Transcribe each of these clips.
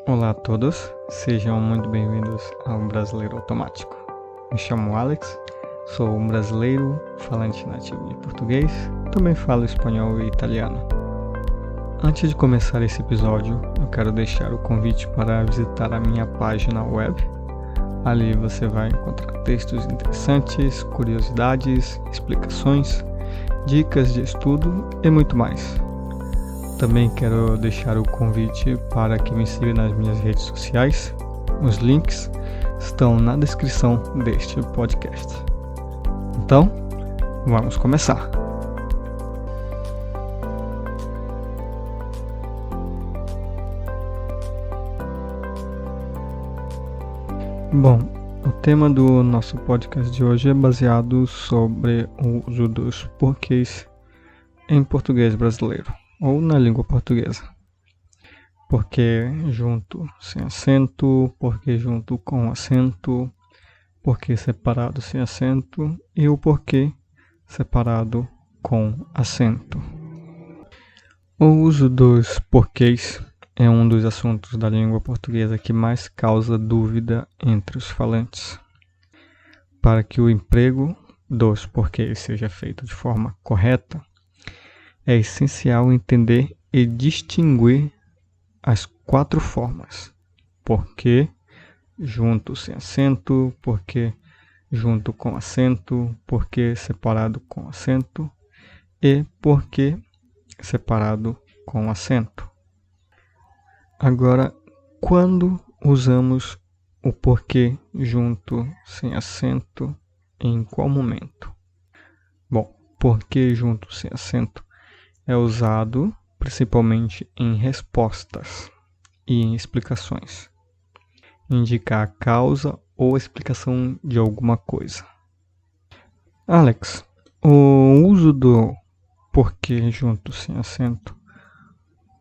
Olá a todos, sejam muito bem-vindos ao Brasileiro Automático. Me chamo Alex, sou um brasileiro falante nativo de português, também falo espanhol e italiano. Antes de começar esse episódio, eu quero deixar o convite para visitar a minha página web. Ali você vai encontrar textos interessantes, curiosidades, explicações, dicas de estudo e muito mais. Também quero deixar o convite para que me siga nas minhas redes sociais. Os links estão na descrição deste podcast. Então, vamos começar! Bom, o tema do nosso podcast de hoje é baseado sobre o uso dos porquês em português brasileiro, ou na língua portuguesa. Porquê junto sem acento, porquê junto com acento, porquê separado sem acento e o porquê separado com acento. O uso dos porquês é um dos assuntos da língua portuguesa que mais causa dúvida entre os falantes. Para que o emprego dos porquês seja feito de forma correta, é essencial entender e distinguir as 4 formas: porquê junto sem acento, porquê junto com acento, porquê separado com acento e porquê separado com acento. Agora, quando usamos o porquê junto sem acento, em qual momento? Bom, porquê junto sem acento é usado principalmente em respostas e em explicações. Indicar a causa ou explicação de alguma coisa. Alex, o uso do porquê junto sem acento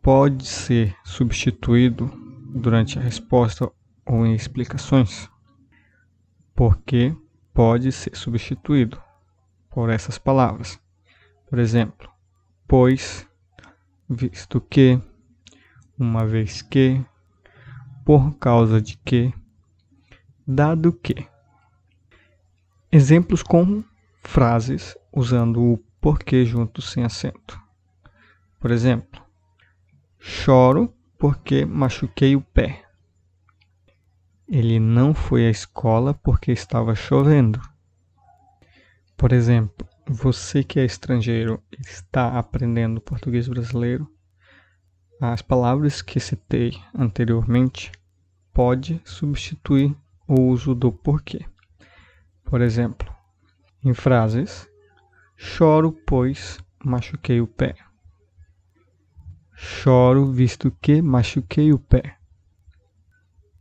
pode ser substituído durante a resposta ou em explicações? Porquê pode ser substituído por essas palavras. Por exemplo, pois, visto que, uma vez que, por causa de que, dado que. Exemplos com frases usando o porquê junto sem acento. Por exemplo, choro porque machuquei o pé. Ele não foi à escola porque estava chovendo. Por exemplo, você que é estrangeiro e está aprendendo português brasileiro, as palavras que citei anteriormente pode substituir o uso do porquê. Por exemplo, em frases, choro pois machuquei o pé. Choro visto que machuquei o pé.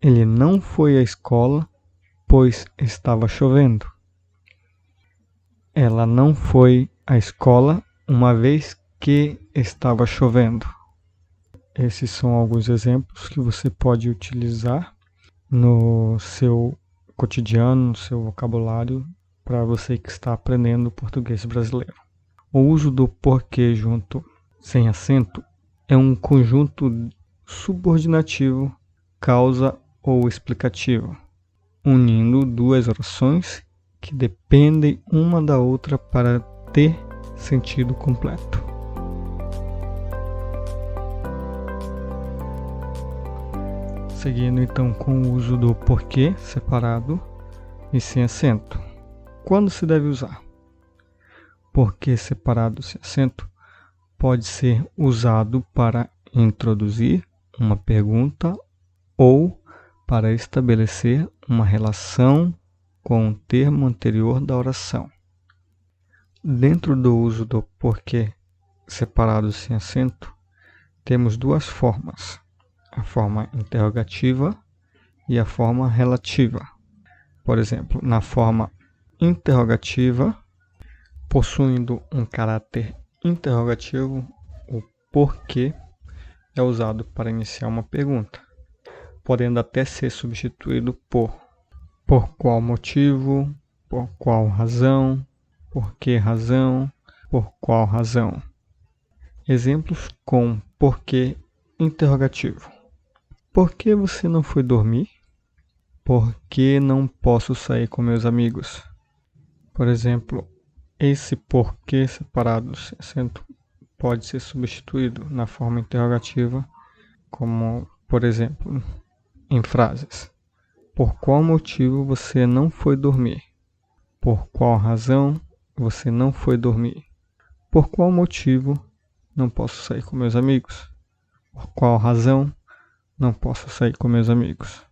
Ele não foi à escola pois estava chovendo. Ela não foi à escola uma vez que estava chovendo. Esses são alguns exemplos que você pode utilizar no seu cotidiano, no seu vocabulário, para você que está aprendendo português brasileiro. O uso do porquê junto sem acento é um conjunto subordinativo, causa ou explicativo, unindo duas orações que dependem uma da outra para ter sentido completo. Seguindo então com o uso do porquê separado e sem acento. Quando se deve usar? Porquê separado sem acento pode ser usado para introduzir uma pergunta ou para estabelecer uma relação com o termo anterior da oração. Dentro do uso do porquê separado sem acento, temos 2 formas: a forma interrogativa e a forma relativa. Por exemplo, na forma interrogativa, possuindo um caráter interrogativo, o porquê é usado para iniciar uma pergunta, podendo até ser substituído por qual motivo, por qual razão, por que razão, por qual razão. Exemplos com porquê interrogativo. Por que você não foi dormir? Por que não posso sair com meus amigos? Por exemplo, esse porquê separado sem acento pode ser substituído na forma interrogativa, como, por exemplo, em frases. Por qual motivo você não foi dormir? Por qual razão você não foi dormir? Por qual motivo não posso sair com meus amigos? Por qual razão não posso sair com meus amigos?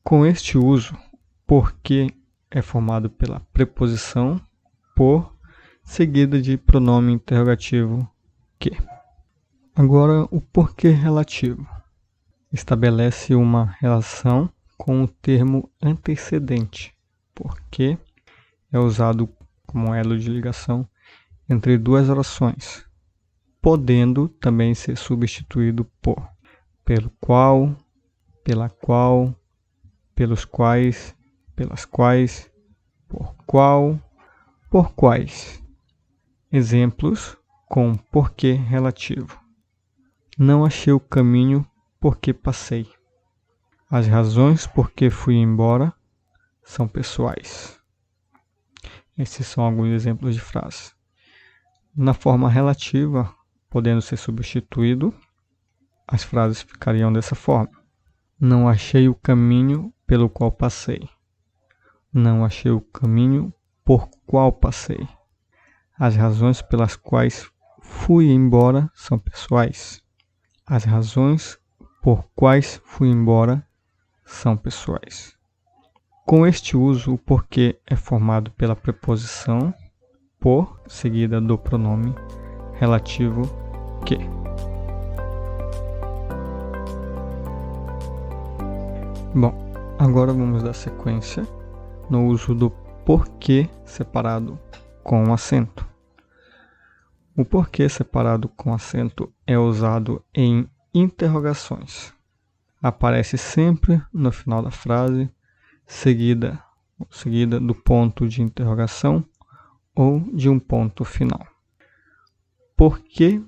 Com este uso, porque é formado pela preposição por, seguida de pronome interrogativo que. Agora, o porquê relativo estabelece uma relação com o termo antecedente, porque é usado como elo de ligação entre duas orações, podendo também ser substituído por pelo qual, pela qual, pelos quais, pelas quais, por qual, por quais. Exemplos com porquê relativo. Não achei o caminho porque passei. As razões por que fui embora são pessoais. Esses são alguns exemplos de frases. Na forma relativa, podendo ser substituído, as frases ficariam dessa forma. Não achei o caminho pelo qual passei. Não achei o caminho por qual passei. As razões pelas quais fui embora são pessoais. As razões por quais fui embora são pessoais. Com este uso, o porquê é formado pela preposição por, seguida do pronome relativo que. Bom, agora vamos dar sequência no uso do porquê separado com acento. O porquê separado com acento é usado em interrogações. Aparece sempre no final da frase, seguida do ponto de interrogação ou de um ponto final. Porquê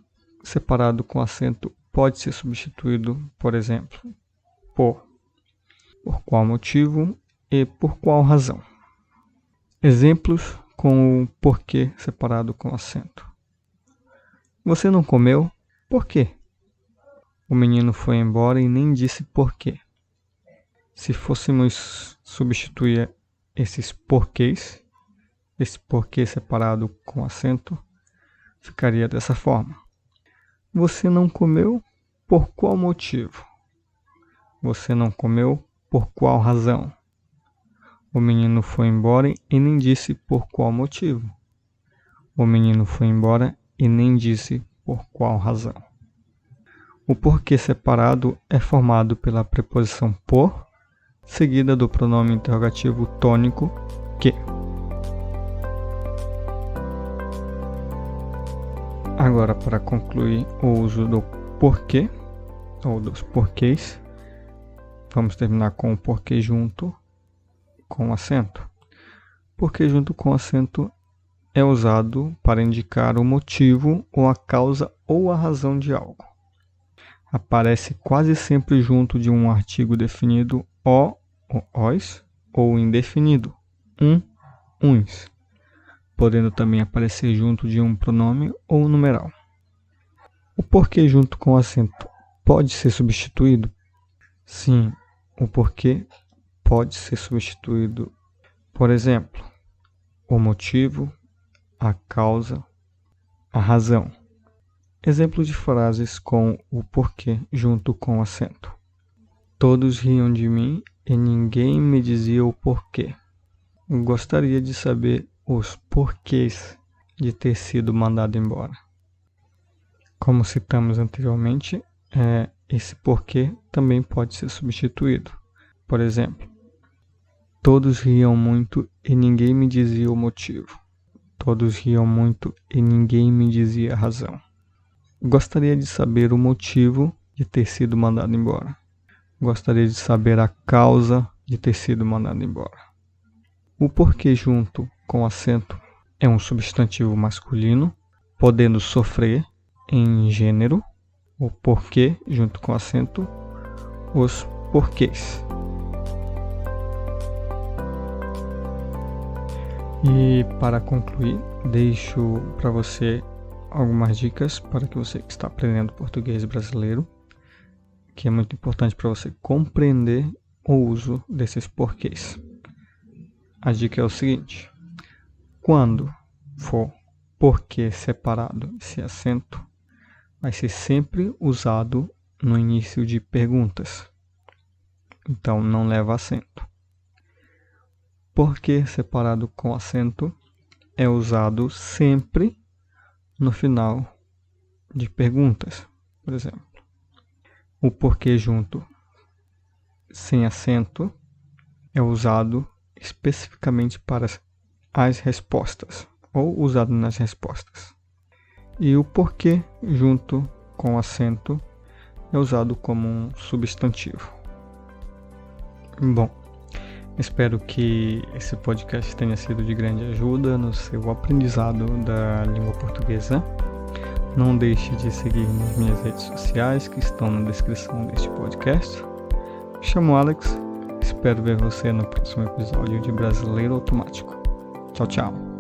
separado com acento pode ser substituído, por exemplo, por qual motivo e por qual razão. Exemplos com o porquê separado com acento. Você não comeu? Por quê? O menino foi embora e nem disse por quê. Se fôssemos substituir esses porquês, esse porquê separado com acento, ficaria dessa forma. Você não comeu? Por qual motivo? Você não comeu? Por qual razão? O menino foi embora e nem disse por qual motivo. O menino foi embora e nem disse por qual razão. O porquê separado é formado pela preposição por, seguida do pronome interrogativo tônico que. Agora, para concluir o uso do porquê, ou dos porquês, vamos terminar com o porquê junto com acento. Porquê junto com acento é usado para indicar o motivo ou a causa ou a razão de algo. Aparece quase sempre junto de um artigo definido o ou os ou indefinido uns, podendo também aparecer junto de um pronome ou numeral. O porquê junto com acento pode ser substituído? Sim, o porquê pode ser substituído, por exemplo, o motivo, a causa, a razão. Exemplo de frases com o porquê junto com acento. Todos riam de mim e ninguém me dizia o porquê. Gostaria de saber os porquês de ter sido mandado embora. Como citamos anteriormente, esse porquê também pode ser substituído. Por exemplo, todos riam muito e ninguém me dizia o motivo. Todos riam muito e ninguém me dizia a razão. Gostaria de saber o motivo de ter sido mandado embora. Gostaria de saber a causa de ter sido mandado embora. O porquê junto com acento é um substantivo masculino, podendo sofrer em gênero. O porquê junto com acento os porquês. E para concluir, deixo para você algumas dicas para que você que está aprendendo português brasileiro, que é muito importante para você compreender o uso desses porquês. A dica é o seguinte: quando for porquê separado esse acento, vai ser sempre usado no início de perguntas. Então não leva acento. Porquê separado com acento é usado sempre no final de perguntas. Por exemplo, o porquê junto sem acento é usado especificamente para as respostas, ou usado nas respostas. E o porquê junto com acento é usado como um substantivo. Bom, espero que esse podcast tenha sido de grande ajuda no seu aprendizado da língua portuguesa. Não deixe de seguir nas minhas redes sociais que estão na descrição deste podcast. Me chamo Alex, espero ver você no próximo episódio de Brasileiro Automático. Tchau, tchau.